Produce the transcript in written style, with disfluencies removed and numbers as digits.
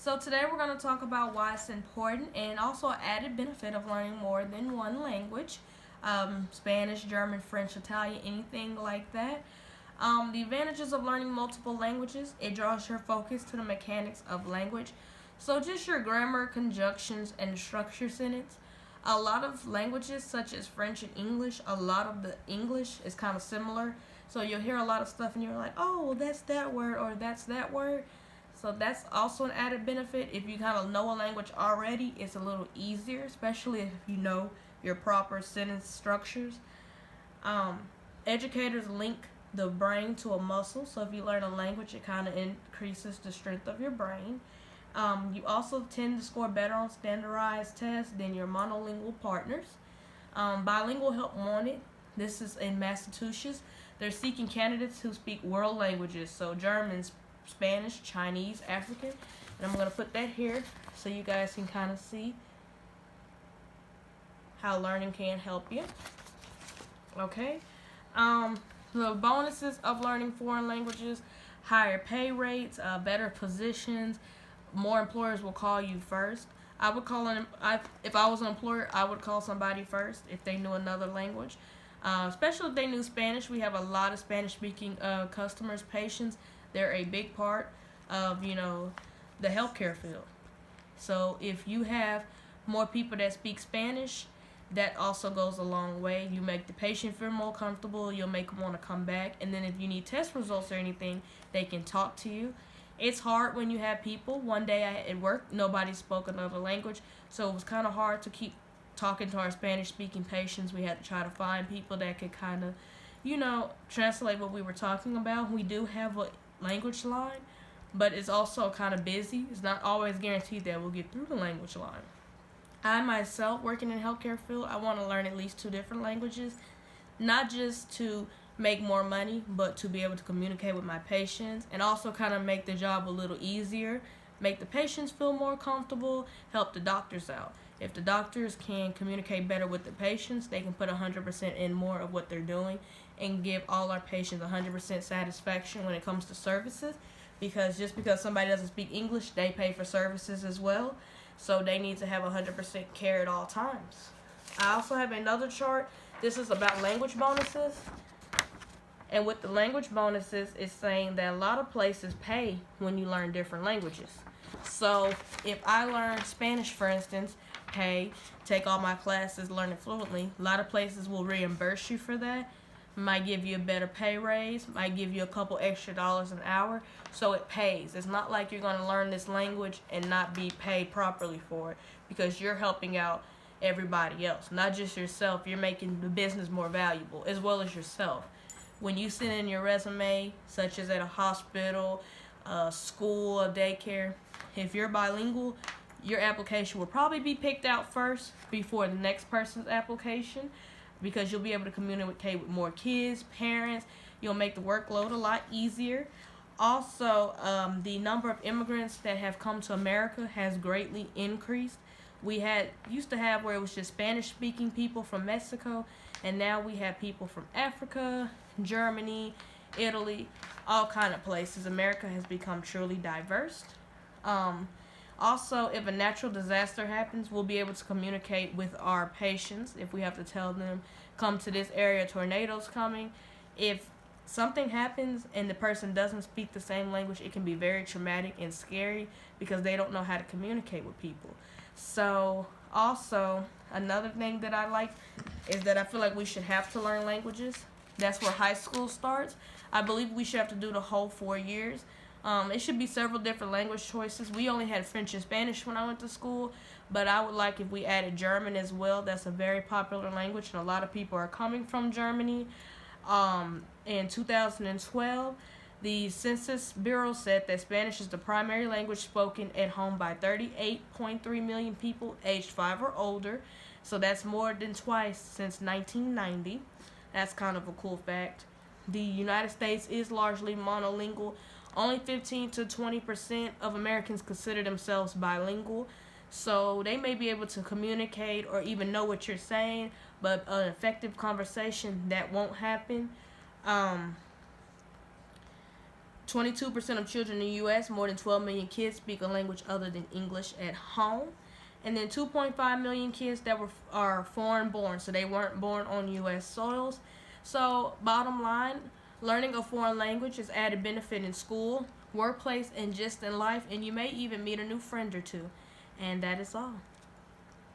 So today we're going to talk about why it's important and also an added benefit of learning more than one language. Spanish, German, French, Italian, anything like that. The advantages of learning multiple languages: it draws your focus to the mechanics of language. So just your grammar, conjunctions, and structure sentence. A lot of languages such as French and English, a lot of the English is kind of similar. So you'll hear a lot of stuff and you're like, oh, well, that's that word or that's that word. So that's also an added benefit. If you kind of know a language already, it's a little easier, especially if you know your proper sentence structures. Educators link the brain to a muscle. So if you learn a language, it kind of increases the strength of your brain. You also tend to score better on standardized tests than your monolingual partners. Bilingual help wanted. This is in Massachusetts. They're seeking candidates who speak world languages, so German, Spanish, Chinese, African. And I'm going to put that here so you guys can kind of see how learning can help you. Okay. The bonuses of learning foreign languages: higher pay rates, better positions, more employers will call you first. I would call if I was an employer, I would call somebody first if they knew another language. Especially if they knew Spanish. We have a lot of Spanish-speaking customers, patients. They're a big part of, the healthcare field. So if you have more people that speak Spanish, that also goes a long way. You make the patient feel more comfortable. You'll make them want to come back. And then if you need test results or anything, they can talk to you. It's hard when you have people. One day at work, nobody spoke another language, so it was kind of hard to keep talking to our Spanish-speaking patients. We had to try to find people that could kind of, translate what we were talking about. We do have a language line, but it's also kind of busy. It's not always guaranteed that we'll get through the language line. I myself, working in the healthcare field, I want to learn at least 2 different languages, not just to make more money, but to be able to communicate with my patients and also kind of make the job a little easier, make the patients feel more comfortable, help the doctors out. If the doctors can communicate better with the patients, they can put 100% in more of what they're doing and give all our patients 100% satisfaction when it comes to services, because just because somebody doesn't speak English, they pay for services as well, so they need to have 100% care at all times. I also have another chart. This is about language bonuses. And with the language bonuses, it's saying that a lot of places pay when you learn different languages. So if I learn Spanish, for instance, take all my classes, learn it fluently, a lot of places will reimburse you for that. Might give you a better pay raise, might give you a couple extra dollars an hour. So it pays. It's not like you're going to learn this language and not be paid properly for it, because you're helping out everybody else, not just yourself. You're making the business more valuable as well as yourself. When you send in your resume, such as at a hospital, a school, a daycare, if you're bilingual, your application will probably be picked out first before the next person's application, because you'll be able to communicate with more kids, parents. You'll make the workload a lot easier. Also, the number of immigrants that have come to America has greatly increased. We used to have where it was just Spanish-speaking people from Mexico, and now we have people from Africa, Germany, Italy, all kind of places. America has become truly diverse. Also, if a natural disaster happens, we'll be able to communicate with our patients. If we have to tell them, come to this area, tornado's coming. If something happens and the person doesn't speak the same language, it can be very traumatic and scary because they don't know how to communicate with people. So also, another thing that I like is that I feel like we should have to learn languages. That's where high school starts. I believe we should have to do the whole 4 years. It should be several different language choices. We only had French and Spanish when I went to school, but I would like if we added German as well. That's a very popular language, and a lot of people are coming from Germany. In 2012, the Census Bureau said that Spanish is the primary language spoken at home by 38.3 million people aged 5 or older. So that's more than twice since 1990. That's kind of a cool fact. The United States is largely monolingual. Only 15 to 20% of Americans consider themselves bilingual. So they may be able to communicate or even know what you're saying, but an effective conversation, that won't happen. 22% of children in the U.S., more than 12 million kids, speak a language other than English at home. And then 2.5 million kids that are foreign born, so they weren't born on U.S. soils. So bottom line, learning a foreign language is added benefit in school, workplace, and just in life, and you may even meet a new friend or two. And that is all.